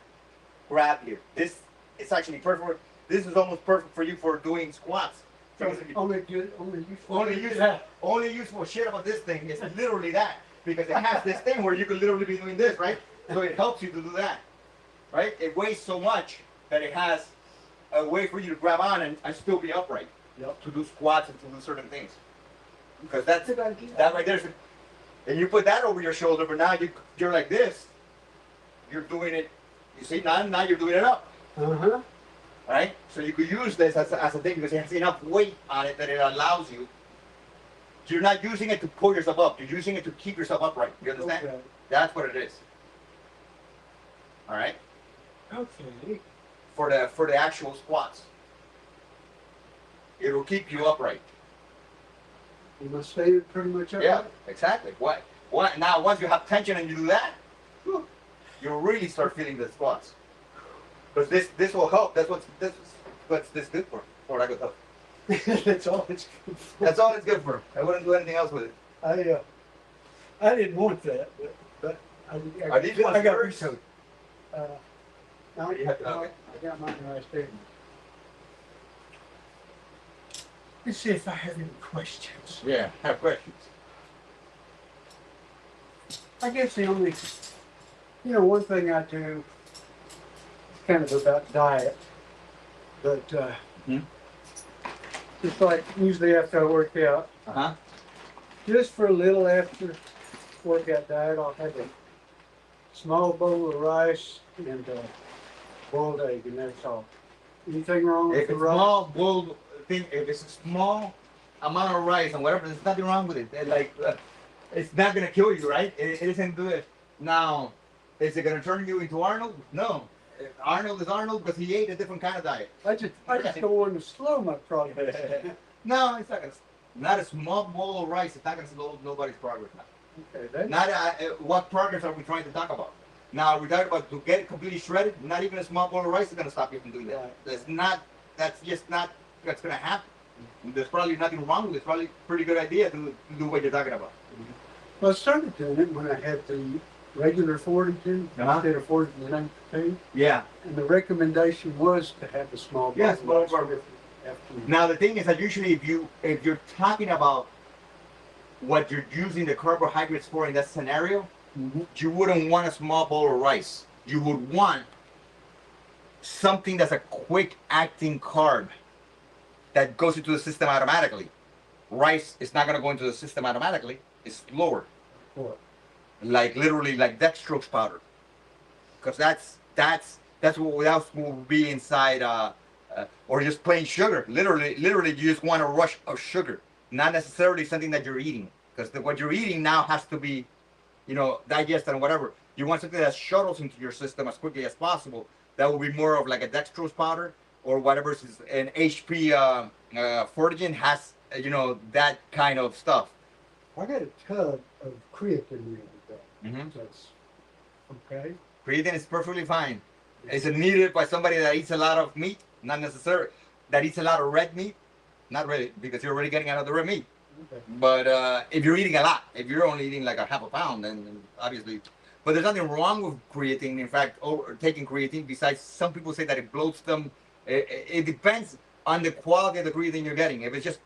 grab here. This is actually perfect. This is almost perfect for you for doing squats. So Because only good, only useful. only useful shit about this thing is literally that because it has this thing where you can literally be doing this, right? So it helps you to do that, right? It weighs so much that it has a way for you to grab on and still be upright. Yep. To do squats and to do certain things. Because that's Good idea. that right there. And you put that over your shoulder, but now you're like this. You're doing it. You see now you're doing it up. Uh-huh. Right? So you could use this as a thing because it has enough weight on it that it allows you. You're not using it to pull yourself up. You're using it to keep yourself upright. You understand? Okay. That's what it is. All right? Okay. For the actual squats. It will keep you upright. You must stay pretty much up. Yeah, exactly. What now once you have tension and you do that, whew, you'll really start feeling the squats. Because this will help. That's what's this good for. Or I could help. That's all it's good for. That's all it's good for. I wouldn't do anything else with it. I didn't want that, but Are these ones I got yours? vetoed. No, You have- no, okay. I got mine right there. Let's see if I have any questions. Yeah, have questions. I guess the only, one thing I do is kind of about diet, but Hmm? just like usually after I work out, Uh-huh. just for a little after workout diet, I'll have a small bowl of rice and a boiled egg, and that's all. Anything wrong with If the it's rice? small bowl thing, if it's a small amount of rice and whatever, there's nothing wrong with it. It's not gonna kill you, right? It isn't good. Now, is it gonna turn you into Arnold? No. Arnold is Arnold because he ate a different kind of diet. I just don't want to slow my progress. No, it's not gonna. Not a small bowl of rice. It's not gonna slow nobody's progress. Now. Okay, that's Not what progress are we trying to talk about? Now we're talking about to get it completely shredded. Not even a small bowl of rice is gonna stop you from doing that. Right. That's not. That's just not. That's gonna happen. There's probably nothing wrong with it. It's probably a pretty good idea to do what you're talking about. Well, I started doing it when I had the regular 42 Uh-huh. instead of 42. Yeah. And the recommendation was to have the small bowl. Yes, small bowl. After Now the thing is that usually if you're talking about what you're using the carbohydrates for in that scenario, Mhm. you wouldn't want a small bowl of rice. You would want something that's a quick acting carb that goes into the system automatically. Rice is not gonna go into the system automatically. It's slower. What? Like literally like dextrose powder. Because that's what else will be inside or just plain sugar. Literally you just want a rush of sugar, not necessarily something that you're eating. Because what you're eating now has to be, digested and whatever. You want something that shuttles into your system as quickly as possible. That will be more of like a dextrose powder or whatever. An HP Fortigen has, that kind of stuff. I got a tub of creatine the other day. Mm-hmm. That's Okay. Creatine is perfectly fine. Is it needed by somebody that eats a lot of meat? Not necessarily. That eats a lot of red meat? Not really, because you're already getting out of the red meat. Okay. But if you're eating a lot, if you're only eating like a half a pound, then obviously. But there's nothing wrong with creatine. In fact, taking creatine, besides some people say that it bloats them. It depends on the quality of the creatine you're getting. If it's just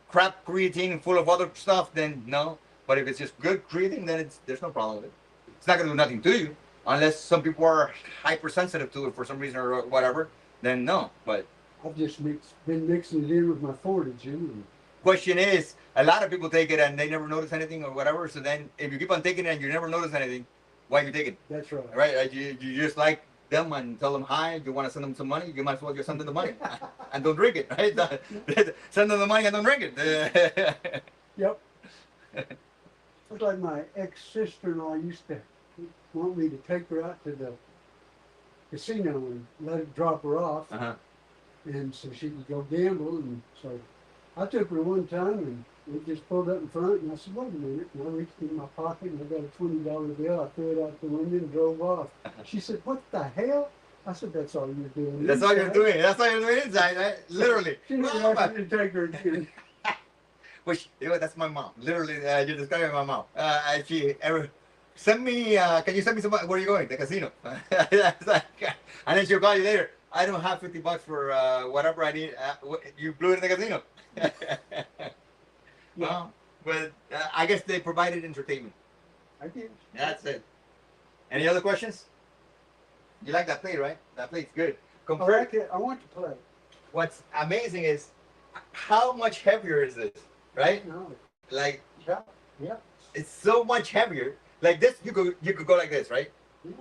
crap creatine full of other stuff, then no. But if it's just good creatine, then there's no problem with it. It's not going to do nothing to you. Unless some people are hypersensitive to it for some reason or whatever, then no. But I've just been mixing it in with my Fortitude. And question is, a lot of people take it and they never notice anything or whatever. So then, if you keep on taking it and you never notice anything, why you take it? that's right. Right? You just like them and tell them hi. You want to send them some money, you might as well just send them the money and don't drink it. Right? Send them the money and don't drink it. Yep. It's like my ex-sister-in-law used to want me to take her out to the casino and let it drop her off, Uh-huh. and so she could go gamble. And so I took her one time, and we just pulled up in front, and I said, "Wait a minute!" And I reached in my pocket, and I got a $20 bill. I threw it out the window and drove off. She said, "What the hell?" I said, "That's all you're doing." That's all you're doing. That's all you're doing inside, right? Literally. She didn't ask me to take her again. Which, you know, that's my mom. Literally, you're describing my mom. And she ever send me. Can you send me some? Where are you going? The casino. That's like, and then she'll call you later. I don't have $50 for whatever I need. You blew it in the casino. Well, but I guess they provided entertainment. I did. That's it. Any other questions? You like that plate, right? That plate's good. I Compared, like it. I want to play. what's amazing is how much heavier is this, right? No. Like Yeah. Yeah. it's so much heavier. Like this, you could go like this, right? Yeah.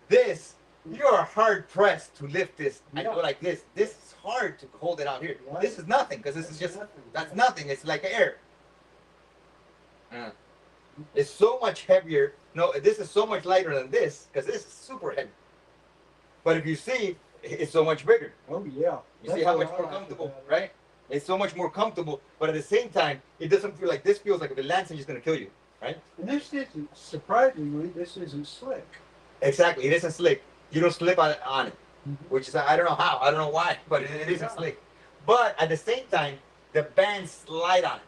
This, you are hard pressed to lift this and Yeah. go like this. This is hard to hold it out here. Right. This is nothing because this is just Nothing. that's nothing. It's like air. It's so much heavier. No, this is so much lighter than this because this is super heavy. But if you see, it's so much bigger. Oh yeah. You That's see how what much I more like comfortable, about it. right? It's so much more comfortable, but at the same time, it doesn't feel like this feels like if it lands, it's just gonna kill you, right? And this isn't, surprisingly, this isn't slick. Exactly, it isn't slick. You don't slip on it, Mhm. which is I don't know how, I don't know why, but it isn't slick. But at the same time, the bands slide on it.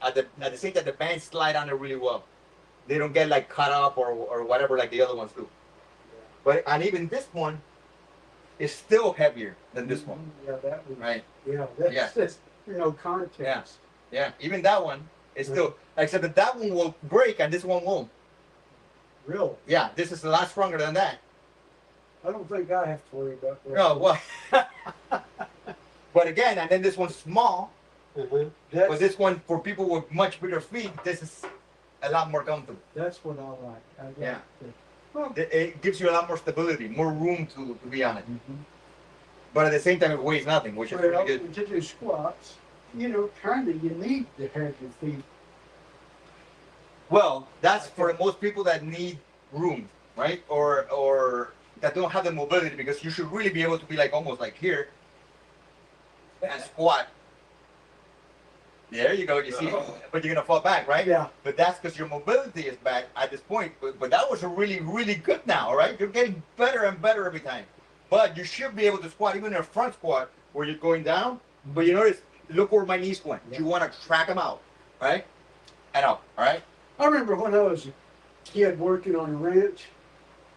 At the same time, the bands slide on it really well. They don't get like cut up or whatever like the other ones do. But and even this one is still heavier than this one, Yeah, that one. right? Yeah, that's Yeah. just, no context. Yeah, even that one is still, except that one will break and this one won't. Really. Yeah, this is a lot stronger than that. I don't think I have to worry about that. No, well, but again, and then this one's small, Uh-huh. but this one for people with much bigger feet, this is a lot more comfortable. That's what I like. I like Yeah. the- well, It gives you a lot more stability, more room to be on it. mhm. But at the same time, it weighs nothing, which is Well, pretty good. to do squats, you know, kind of you need to have your feet. Well, that's for most people that need room, right? Or that don't have the mobility, because you should really be able to be like almost like here and squat. There you go. You see, but you're gonna fall back, right? Yeah. But that's because your mobility is bad at this point. But that was a really good now, right? You're getting better and better every time. But you should be able to squat even in a front squat where you're going down. But you notice, look where my knees went. You want to track them out, right? And up, all right? I remember when I was a kid working on a ranch,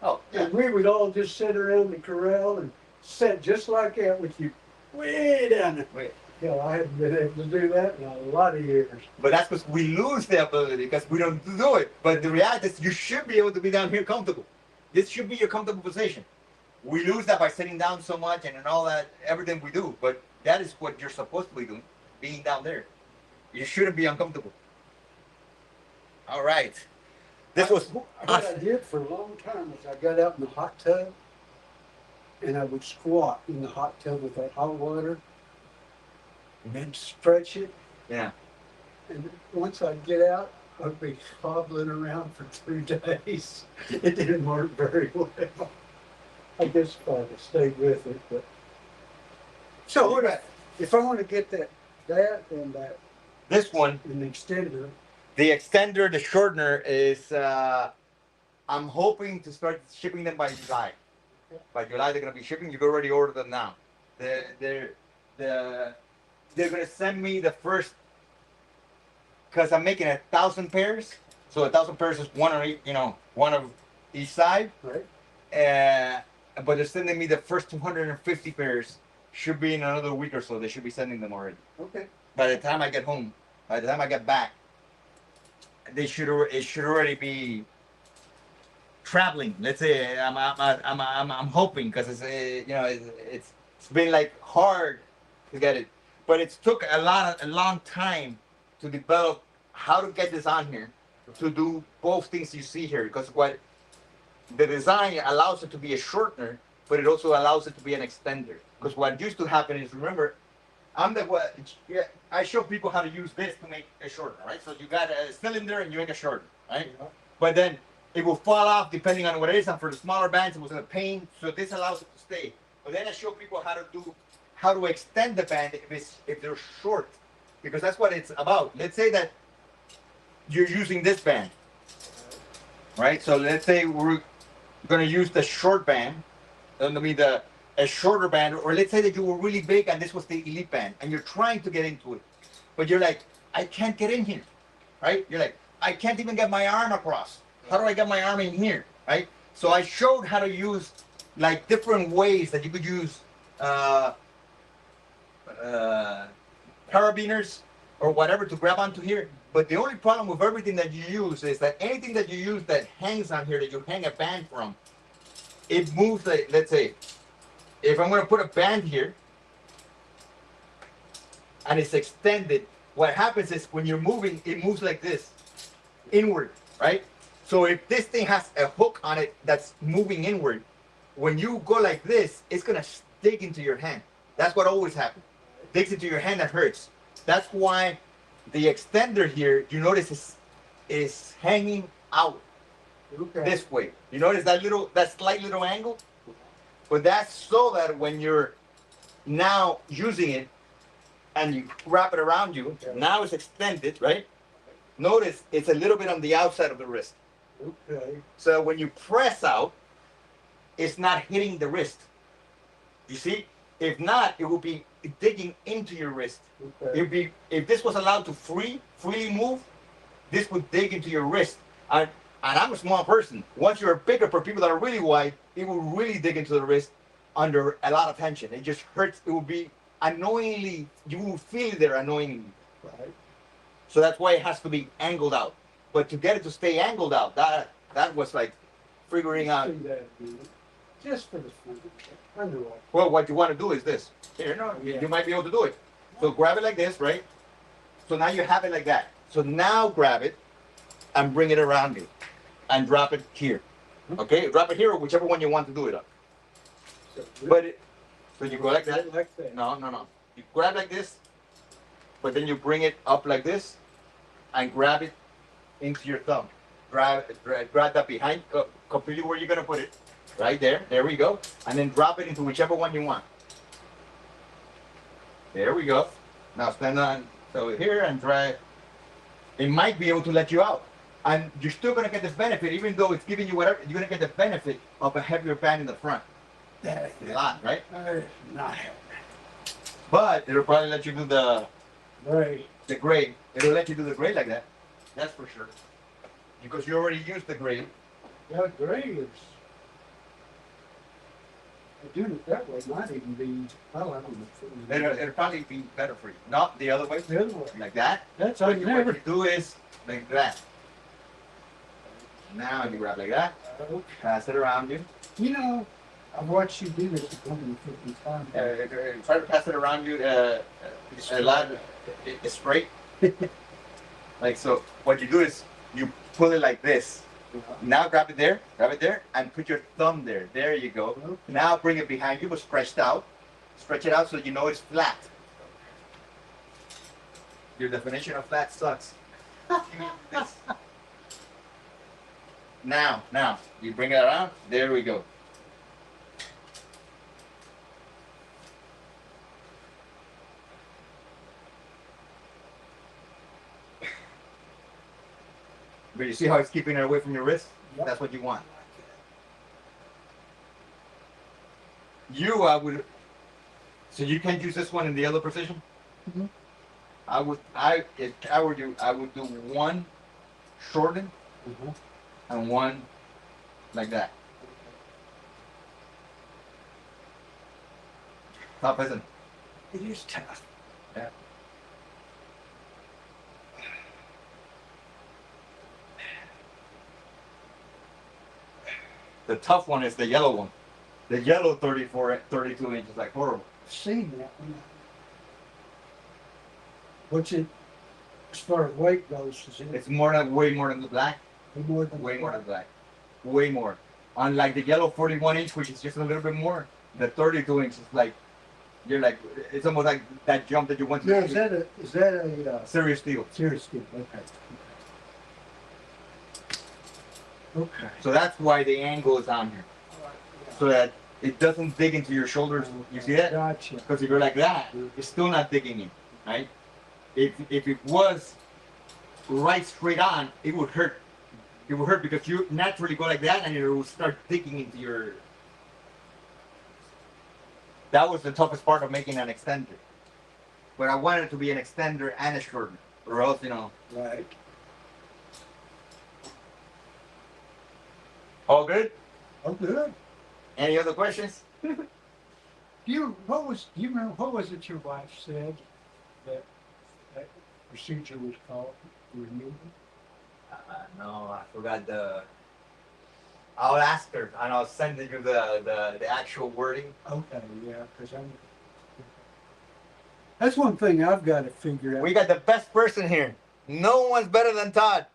Oh, yeah. and we would all just sit around the corral and sit just like that with you way down there. Wait. Yeah, I haven't been able to do that in a lot of years. But that's because we lose the ability because we don't do it. But the reality is you should be able to be down here comfortable. This should be your comfortable position. We lose that by sitting down so much and all that, everything we do. But that is what you're supposed to be doing, being down there. You shouldn't be uncomfortable. All right. This was What I did for a long time was I got out in the hot tub and I would squat in the hot tub with that hot water and then stretch it. yeah. And once I'd get out, I'd be hobbling around for 2 days. It didn't work very well. I guess if I'd have stayed with it, but. So what if I want to get that and that This one, an extender, the extender, the shortener is I'm hoping to start shipping them by July. By July, they're gonna be shipping. You can already order them now. They're the they're gonna send me the first because I'm making 1,000 pairs. So 1,000 pairs is one on each, one of each side. Right. But they're sending me the first 250 pairs. Should be in another week or so. They should be sending them already. Okay. By the time I get home, by the time I get back, it should already be traveling. Let's say I'm hoping because it's been like hard to get it, but it's took a long time to develop how to get this on here to do both things you see here because what the design allows it to be a shortener, but it also allows it to be an extender. Because what used to happen is, remember, I show people how to use this to make a shortener, right? So you got a cylinder and you make a shortener, right? Yeah. But then it will fall off depending on what it is. And for the smaller bands, it was a pain. So this allows it to stay. But then I show people how to extend the band if they're short, because that's what it's about. Let's say that you're using this band, right? So let's say we're going to use the short band, a shorter band, or let's say that you were really big and this was the elite band, and you're trying to get into it, but you're like, I can't get in here, right? You're like, I can't even get my arm across. How do I get my arm in here, right? So I showed how to use like different ways that you could use carabiners or whatever to grab onto here. But the only problem with everything that you use is that anything that you use that hangs on here, that you hang a band from, it moves. Like, let's say, if I'm going to put a band here and it's extended, what happens is when you're moving, it moves like this, inward, right? So if this thing has a hook on it that's moving inward, when you go like this, it's going to dig into your hand. That's what always happens. Digs into your hand and hurts. That's why the extender here, you notice, is hanging out this way. You notice that slight little angle? But that's so that when you're now using it and you wrap it around you, now it's extended, right? Notice it's a little bit on the outside of the wrist. Okay. So when you press out, it's not hitting the wrist. You see? If not, it will be digging into your wrist. Okay. If this was allowed to freely move, this would dig into your wrist. And I'm a small person. Once you're bigger, for people that are really wide, it will really dig into the wrist under a lot of tension. It just hurts. It will be annoyingly, you will feel it there annoyingly. Right. So that's why it has to be angled out. But to get it to stay angled out, that was like figuring out. See that, dude. Just for the fun. I know it. Well, what you want to do is this. Here, you might be able to do it. So grab it like this, right? So now you have it like that. So now grab it and bring it around you and drop it here. Okay, drop it here or whichever one you want to do it on. So you go like that. Like that. No. You grab like this, but then you bring it up like this and grab it into your thumb. Grab that behind, completely where you're gonna put it. Right there. There we go. And then drop it into whichever one you want. There we go. Now stand on here and try. It might be able to let you out. And you're still going to get this benefit, even though it's giving you whatever, you're going to get the benefit of a heavier band in the front. That's a lot, right? Not But it'll probably let you do the right. grade. It'll let you do the grade like that. That's for sure. Because you already used the grade. That grade is. Doing it that way might even be. Well, I don't know. It'll probably be better for you. Not the other way. The other way. Like that. That's So I what you never. do is like that. Now you grab like that. Pass it around you. You know, I've watched you do this 150 times. Try to pass it around you a lot straight. Like so. What you do is you pull it like this. Now grab it there, and put your thumb there. There you go. Okay. Now bring it behind you, but stretched out. Stretch it out so you know it's flat. Your definition of flat sucks. Now, you bring it around. There we go. But you see how it's keeping it away from your wrist? Yep. That's what you want. I would. So you can't use this one in the other position. Mhm. If I were you, I would do one shortened Mhm. and one like that. Tough, isn't it? It is tough. Yeah. The tough one is the yellow one. The yellow 32 inches, like horrible. I've seen that one. What's it, as far as weight goes, is it It's way more than the black. more than? Way more than black. Way more. Unlike the yellow 41 inch, which is just a little bit more, the 32 inch is like, you're like, it's almost like that jump that you want to Now, do. is that a Serious steel. serious steel? Okay. Okay. So that's why the angle is on here. So that it doesn't dig into your shoulders. You see that? Gotcha. Because if you're like that, it's still not digging in, right? If it was right straight on, it would hurt. It would hurt because you naturally go like that and it will start digging into your. That was the toughest part of making an extender. But I wanted it to be an extender and a shortener, or else, Right. All good? Oh, good. Any other questions? Do you remember, what was it your wife said that procedure was called? Removal? No, I forgot I'll ask her and I'll send you the actual wording. Okay, yeah, because that's one thing I've got to figure out. We got the best person here. No one's better than Todd.